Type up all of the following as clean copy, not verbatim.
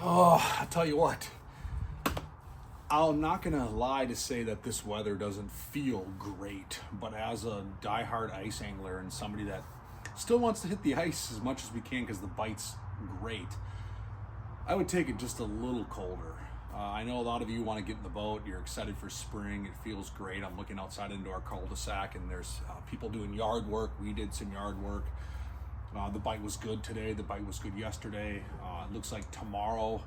Oh, I'll tell you what. I'm not gonna lie to say that this weather doesn't feel great, but as a diehard ice angler and somebody that still wants to hit the ice as much as we can because the bite's great, I would take it just a little colder. I know a lot of you want to get in the boat. You're excited for spring. It feels great. I'm looking outside into our cul-de-sac, and there's people doing yard work. We did some yard work. The bite was good today. The bite was good yesterday. It looks like tomorrow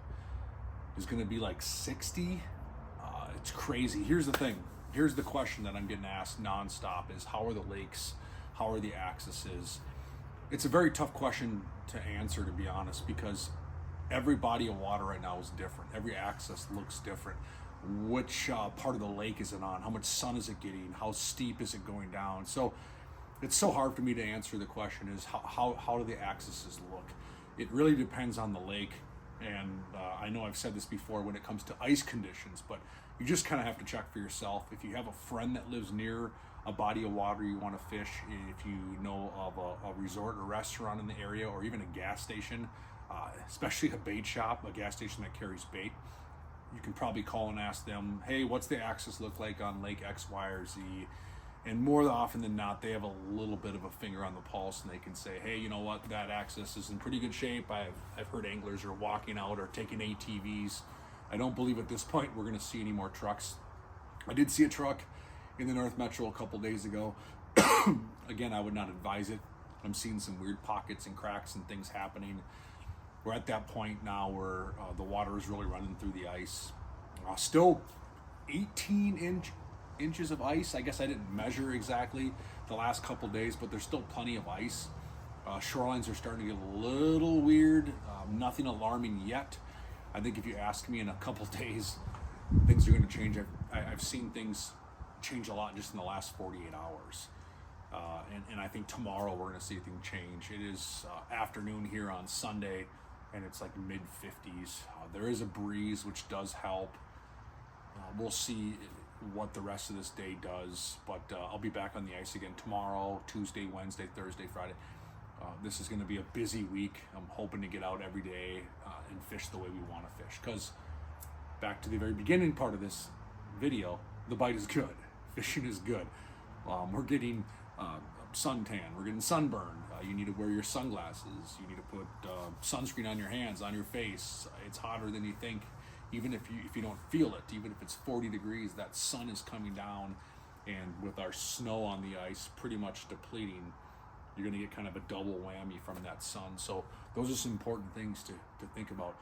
is going to be like 60. It's crazy. Here's the thing. Here's the question that I'm getting asked nonstop is, how are the lakes? How are the accesses? It's a very tough question to answer, to be honest, because every body of water right now is different. Every access looks different. Which part of the lake is it on? How much sun is it getting? How steep is it going down? So it's so hard for me to answer the question is how do the accesses look? It really depends on the lake. And I know I've said this before when it comes to ice conditions, but you just kind of have to check for yourself. If you have a friend that lives near a body of water you want to fish, if you know of a resort or restaurant in the area, or even a gas station, especially a bait shop, a gas station that carries bait, you can probably call and ask them, hey, what's the access look like on Lake X, Y, or Z? And more often than not, they have a little bit of a finger on the pulse, and they can say, hey, you know what, that access is in pretty good shape. I've heard anglers are walking out or taking ATVs. I don't believe at this point we're going to see any more trucks. I did see a truck in the North Metro a couple days ago. Again, I would not advise it. I'm seeing some weird pockets and cracks and things happening. We're at that point now where the water is really running through the ice. Still 18 inches of ice. I guess I didn't measure exactly the last couple days, but there's still plenty of ice. Shorelines are starting to get a little weird. Nothing alarming yet. I think if you ask me in a couple days, things are going to change. I've seen things change a lot just in the last 48 hours. And I think tomorrow we're going to see things change. It is afternoon here on Sunday, and it's like mid 50s. There is a breeze, which does help. We'll see what the rest of this day does, but I'll be back on the ice again tomorrow, Tuesday, Wednesday, Thursday, Friday. This is going to be a busy week. I'm hoping to get out every day and fish the way we want to fish, because back to the very beginning part of this video, the bite is good. Fishing is good. We're getting suntan, we're getting sunburn. You need to wear your sunglasses. You need to put sunscreen on your hands, on your face. It's hotter than you think. Even if you don't feel it, even if it's 40 degrees, that sun is coming down, and with our snow on the ice pretty much depleting, you're going to get kind of a double whammy from that sun. So those are some important things to think about.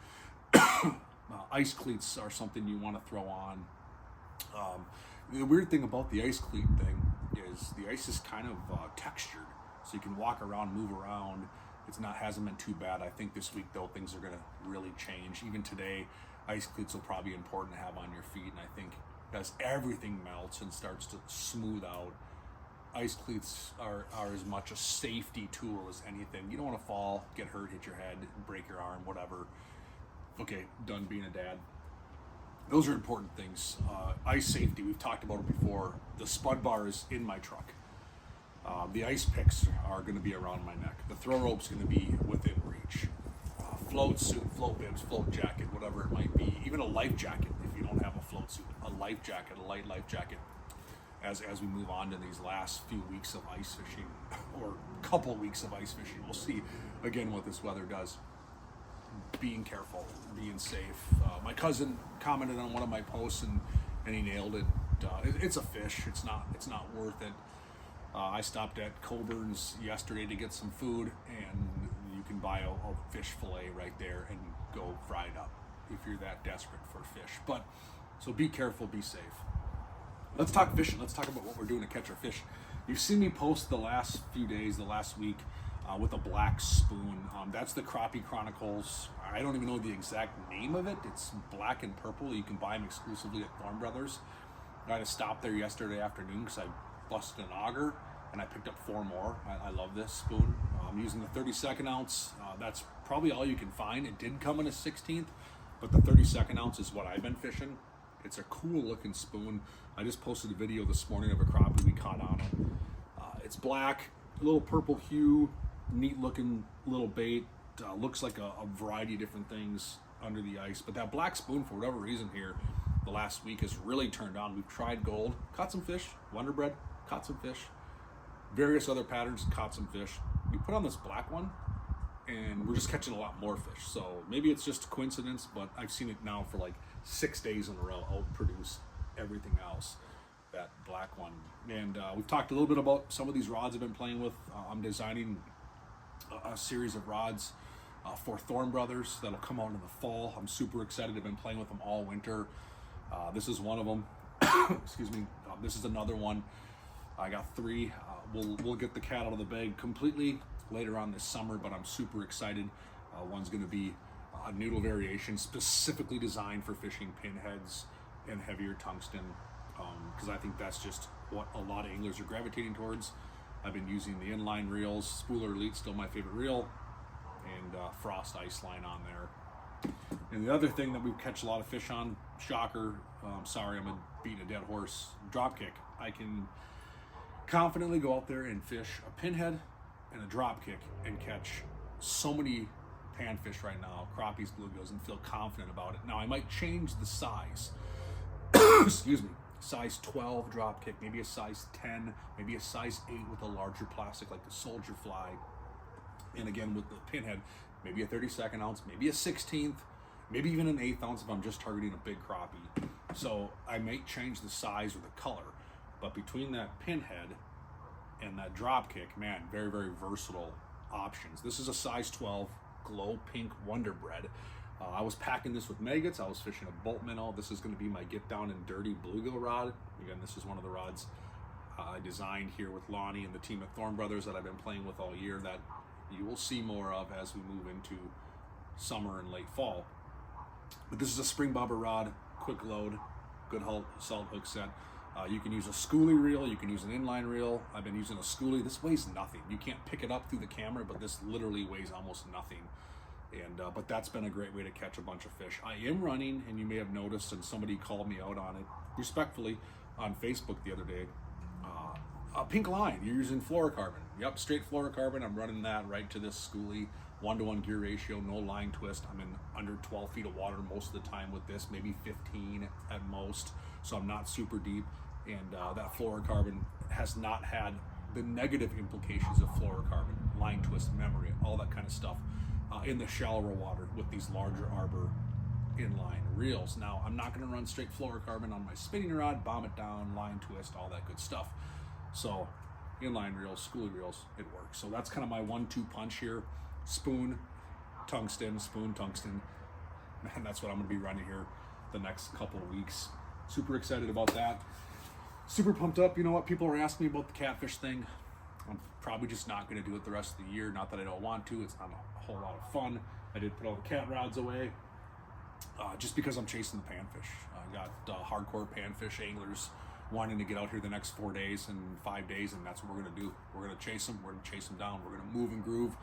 Ice cleats are something you want to throw on. The weird thing about the ice cleat thing is the ice is kind of textured, so you can walk around, move around. Hasn't been too bad. I think this week though things are going to really change. Even today, ice cleats will probably be important to have on your feet, and I think as everything melts and starts to smooth out, ice cleats are as much a safety tool as anything. You don't want to fall, get hurt, hit your head, break your arm, whatever. Okay, done being a dad. Those are important things. Ice safety, we've talked about it before. The spud bar is in my truck. The ice picks are going to be around my neck. The throw rope's going to be within reach. Float suit, float bibs, float jacket, whatever it might be. Even a life jacket if you don't have a float suit. A life jacket, a light life jacket. As we move on to these last few weeks of ice fishing, or couple weeks of ice fishing, we'll see again what this weather does. Being careful, being safe. My cousin commented on one of my posts and he nailed it. It's a fish. It's not worth it. I stopped at Coburn's yesterday to get some food, and you can buy a fish fillet right there and go fry it up if you're that desperate for fish. But so be careful, be safe. Let's talk fishing. Let's talk about what we're doing to catch our fish. You've seen me post the last few days, the last week, with a black spoon. That's the Crappie Chronicles. I don't even know the exact name of it. It's black and purple. You can buy them exclusively at Thorne Brothers. I had to stop there yesterday afternoon because I busted an auger and I picked up 4 more. I love this spoon. I'm using the 32nd ounce. That's probably all you can find. It did come in a 16th, but the 32nd ounce is what I've been fishing. It's a cool looking spoon. I just posted a video this morning of a crappie we caught on it. It's black, a little purple hue, neat looking little bait. Looks like a variety of different things. under the ice. But that black spoon, for whatever reason here, the last week has really turned on. We've tried gold, caught some fish, Wonder Bread, caught some fish, various other patterns, caught some fish. We put on this black one, and we're just catching a lot more fish. So maybe it's just a coincidence, but I've seen it now for like 6 days in a row outproduce everything else, that black one. And we've talked a little bit about some of these rods I've been playing with. I'm designing a series of rods for Thorne Brothers that'll come out in the fall. I'm super excited. I've been playing with them all winter. This is one of them. Excuse me. This is another one. I got 3. We'll get the cat out of the bag completely later on this summer, but I'm super excited. One's going to be a noodle variation specifically designed for fishing pinheads and heavier tungsten, because I think that's just what a lot of anglers are gravitating towards. I've been using the inline reels, Spooler Elite, still my favorite reel, and Frost Ice Line on there. And the other thing that we catch a lot of fish on, shocker, sorry, I'm beating a dead horse, drop kick. I can confidently go out there and fish a pinhead and a drop kick and catch so many panfish right now, crappies, bluegills, and feel confident about it. Now I might change the size, excuse me, size 12 drop kick, maybe a size 10, maybe a size 8 with a larger plastic like the Soldier Fly. And again with the pinhead, maybe a 32nd ounce, maybe a 16th, maybe even an 1/8 ounce if I'm just targeting a big crappie. So I might change the size or the color, but between that pinhead and that drop kick, man, very, very versatile options. This is a size 12 glow pink Wonder Bread. I was packing this with maggots. I was fishing a bolt minnow. This is going to be my get down and dirty bluegill rod. Again, this is one of the rods I designed here with Lonnie and the team at Thorne Brothers that I've been playing with all year, that you will see more of as we move into summer and late fall. But this is a spring bobber rod, quick load, good salt hook set. You can use a schoolie reel, you can use an inline reel. I've been using a schoolie. This weighs nothing. You can't pick it up through the camera, but this literally weighs almost nothing. And but that's been a great way to catch a bunch of fish. I am running, and you may have noticed, and somebody called me out on it respectfully on Facebook the other day. A pink line. You're using fluorocarbon. Yep, straight fluorocarbon. I'm running that right to this schoolie. 1-to-1 gear ratio, no line twist. I'm in under 12 feet of water most of the time with this, maybe 15 at most. So I'm not super deep. And that fluorocarbon has not had the negative implications of fluorocarbon, line twist, memory, all that kind of stuff in the shallower water with these larger arbor inline reels. Now, I'm not going to run straight fluorocarbon on my spinning rod, bomb it down, line twist, all that good stuff. So inline reels, schoolie reels, it works. So that's kind of my 1-2 punch here. Spoon, tungsten, spoon, tungsten. Man, that's what I'm going to be running here the next couple of weeks. Super excited about that. Super pumped up. You know what? People are asking me about the catfish thing. I'm probably just not going to do it the rest of the year. Not that I don't want to. It's not a whole lot of fun. I did put all the cat rods away just because I'm chasing the panfish. I got hardcore panfish anglers wanting to get out here the next 4 days and 5 days, and that's what we're going to do. We're going to chase them. We're going to chase them down. We're going to move and groove.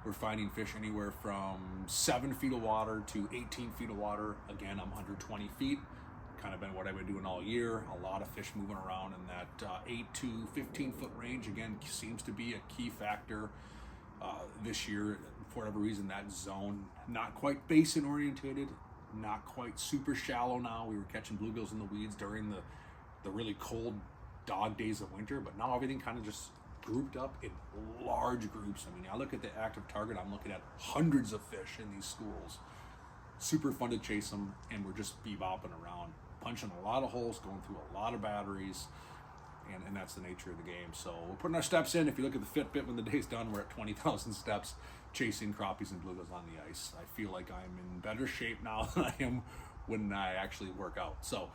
We're finding fish anywhere from 7 feet of water to 18 feet of water. Again, I'm under 20 feet. Kind of been what I've been doing all year. A lot of fish moving around in that 8 to 15 foot range. Again, seems to be a key factor this year. For whatever reason, that zone, not quite basin orientated, not quite super shallow now. We were catching bluegills in the weeds during the really cold dog days of winter, but now everything kind of just grouped up in large groups. I mean, I look at the active target, I'm looking at hundreds of fish in these schools. Super fun to chase them, and we're just bebopping around, punching a lot of holes, going through a lot of batteries, and that's the nature of the game. So we're putting our steps in. If you look at the Fitbit when the day's done, we're at 20,000 steps chasing crappies and bluegills on the ice. I feel like I'm in better shape now than I am when I actually work out. So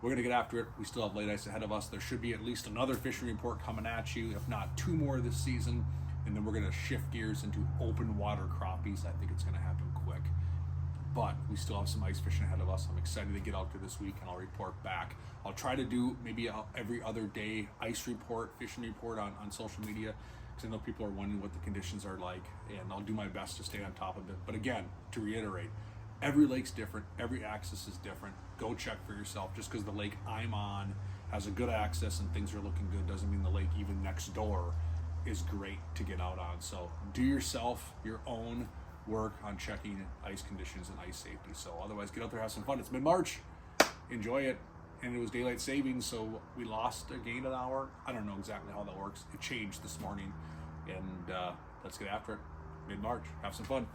we're going to get after it. We still have late ice ahead of us. There should be at least another fishing report coming at you, if not 2 more this season. And then we're going to shift gears into open water crappies. I think it's going to happen quick. But we still have some ice fishing ahead of us. I'm excited to get out there this week, and I'll report back. I'll try to do maybe every other day ice report, fishing report on social media, because I know people are wondering what the conditions are like, and I'll do my best to stay on top of it. But again, to reiterate, every lake's different, every access is different. Go check for yourself. Just because the lake I'm on has a good access and things are looking good doesn't mean the lake even next door is great to get out on. So do yourself your own work on checking ice conditions and ice safety. So otherwise, get out there, have some fun. It's mid-March, enjoy it. And it was daylight savings, so we lost or gained an hour. I don't know exactly how that works. It changed this morning, and let's get after it. Mid-March, have some fun.